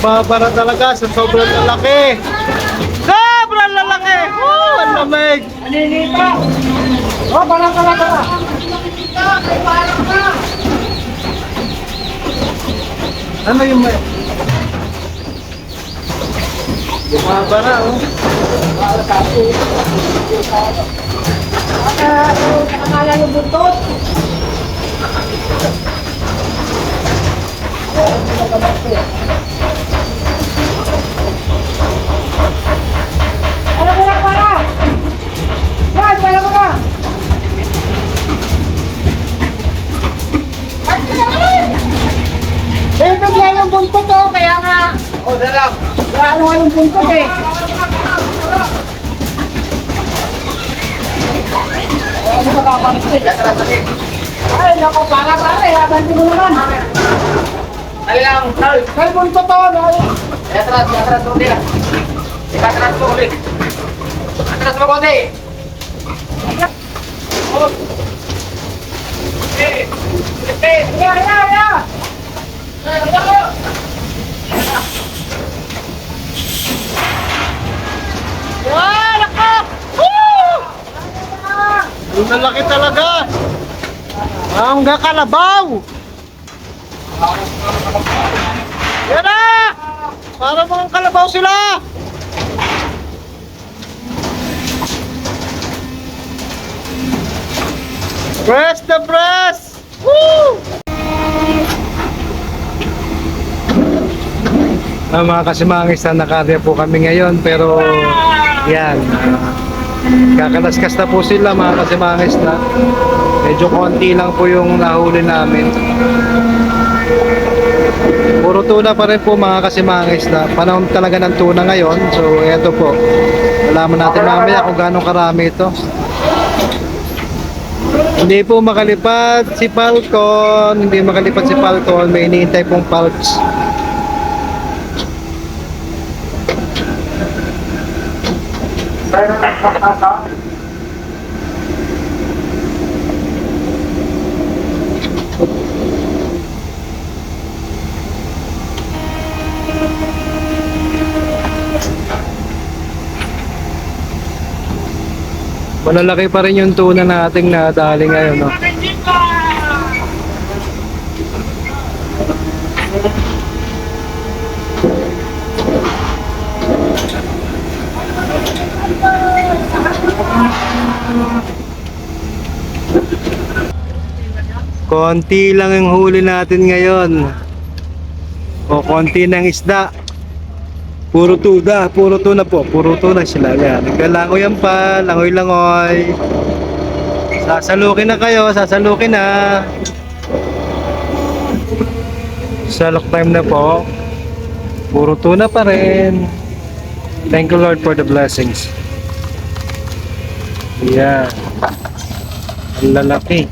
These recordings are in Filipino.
Bumabara talaga sa sobrang lalaki. Sobrang lalaki! Oh, ang lamig! Anilita! Oh, parang kala. Ano yung may... Bumabara, oh. Nakakala yung buntot. Ano mo na para? Yan, para mo na! Eh, bigla yung buntot oh, kaya nga. Oh, dalang! Lalo nga yung buntot eh. Ano ba kapansin? Ay, naku, para, abanti mo naman. Dali lang, Carl! Kaya buntot oh, no? Atras mo ulit. Atras mo ulit. Atras mo konti. Ya! Wow, laki! Woo! Ang lalaki talaga! Ang kalabaw! Yan na! Para mga kalabaw sila! Press the press! Woo! Mga kasimangis na nakarya po kami ngayon pero yan, kakalaskas na po sila mga kasimangis na. Medyo konti lang po yung nahuli namin. Puro tuna pa rin po mga kasimangis na. Panahon talaga ng tuna ngayon. So eto po, alaman natin mamaya kung gaano karami ito. Hindi po makalipad si Falcon. Hindi makalipad si Falcon. May iniintay pong Falcons. Malalaki pa rin yung tuna nating nadali ngayon, no? Konti lang yung huli natin ngayon. O konti ng isda. Puro tuna po. Puro tuna sila. Yan. Naglalangoy yan pa. Langoy-langoy. Sasalukin na kayo. Sasalukin na. Salok time na po. Puro tuna pa rin. Thank you Lord for the blessings. Yan. Ang lalaki.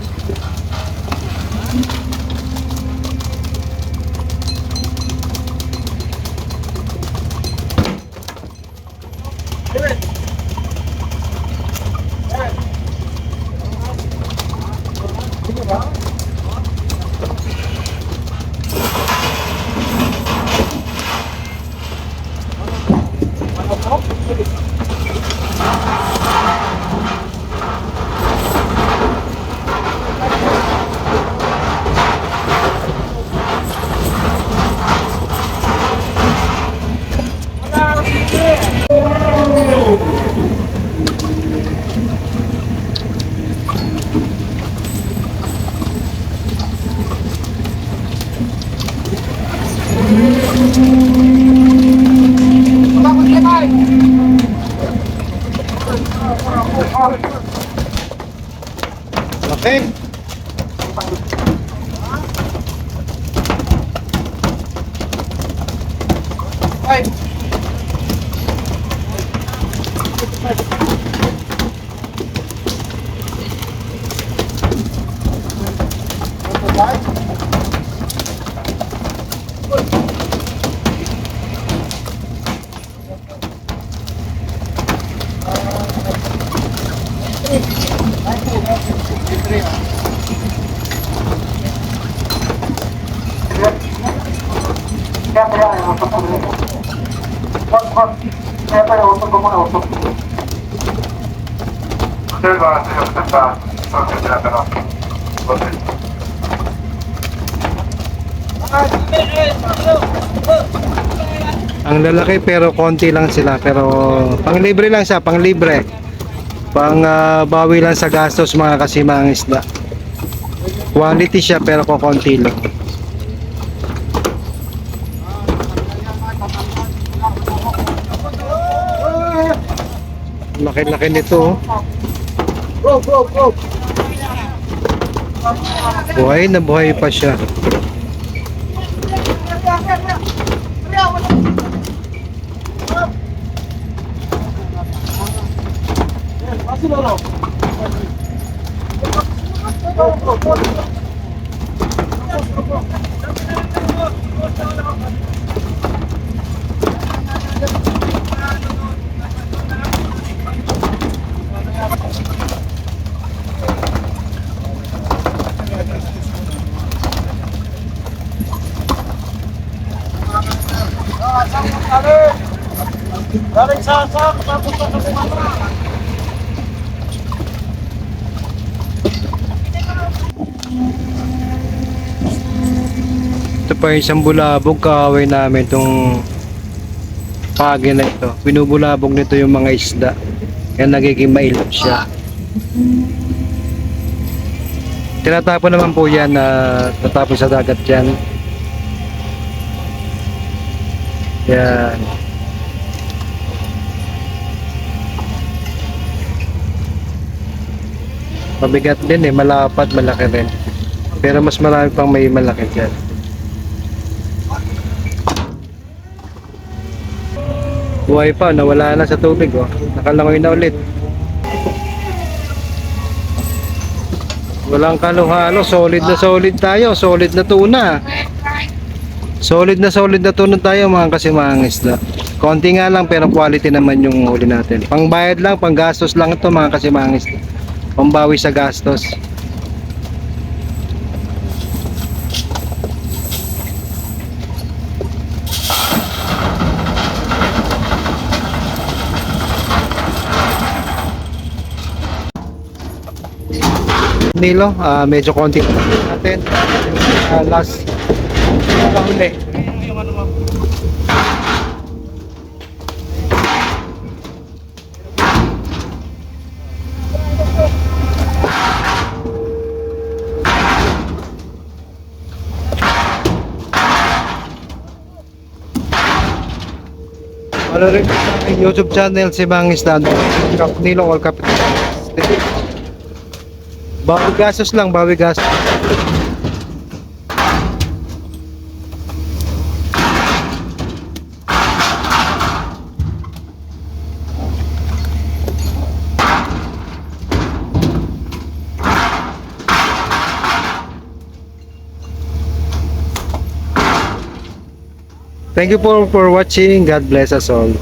Okay. Ay. Ang lalaki pero konti lang sila, pero panglibre lang siya, panglibre. Bawi lang sa gastos mga kasimang isda. Quality siya pero konti lang. Laki-laki nito. Buhay na buhay pa siya. Galing sasak, tapos na kumama. Ito pa isang bulabog, kaaway namin itong pagi na ito. Binubulabog nito yung mga isda. Kaya nagiging mailap siya. Tinatapon naman po yan na natapon sa dagat yan. Yan. Mabigat din eh, malapad, malaki rin. Pero mas marami pang may malaki dyan. Buhay pa, nawala na sa tubig oh. Nakalangoy na ulit. Walang kaluhalo, solid na solid tayo, solid na tuna. Solid na tuna tayo mga kasimang isda. Konti nga lang pero quality naman yung huli natin. Pangbayad lang, panggastos lang ito mga kasimang isda. Pambawi sa gastos. Nilo, medyo konti natin. Last huli. Ano rin sa aking YouTube channel si Mang Isda Nilo All Capital. Bawi gastos lang, bawi gastos. Thank you for watching. God bless us all.